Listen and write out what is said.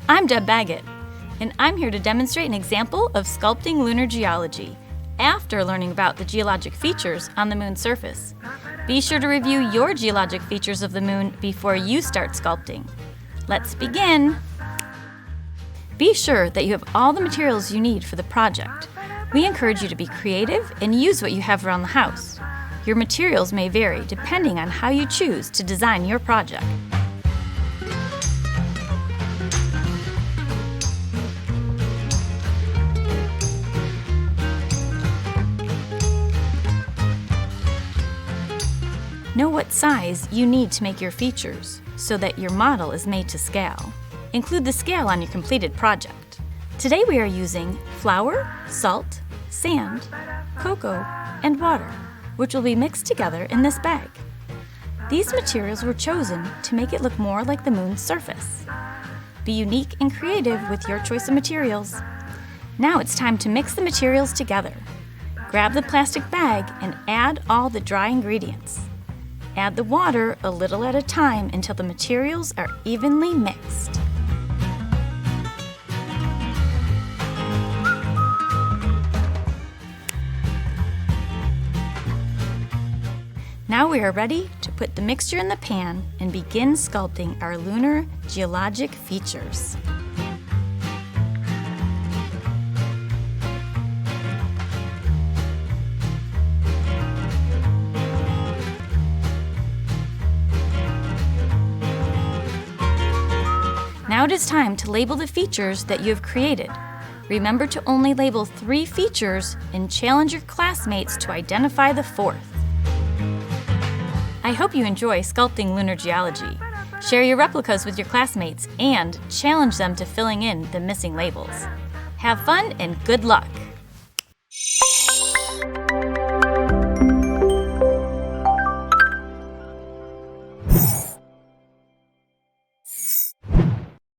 I'm Deb Baggett, and I'm here to demonstrate an example of sculpting lunar geology after learning about the geologic features on the moon's surface. Be sure to review your geologic features of the moon before you start sculpting. Let's begin! Be sure that you have all the materials you need for the project. We encourage you to be creative and use what you have around the house. Your materials may vary depending on how you choose to design your project. Know what size you need to make your features so that your model is made to scale. Include the scale on your completed project. Today we are using flour, salt, sand, cocoa, and water, which will be mixed together in this bag. These materials were chosen to make it look more like the moon's surface. Be unique and creative with your choice of materials. Now it's time to mix the materials together. Grab the plastic bag and add all the dry ingredients. Add the water a little at a time until the materials are evenly mixed. Now we are ready to put the mixture in the pan and begin sculpting our lunar geologic features. Now it is time to label the features that you have created. Remember to only label 3 features and challenge your classmates to identify the 4th. I hope you enjoy sculpting lunar geology. Share your replicas with your classmates and challenge them to filling in the missing labels. Have fun and good luck!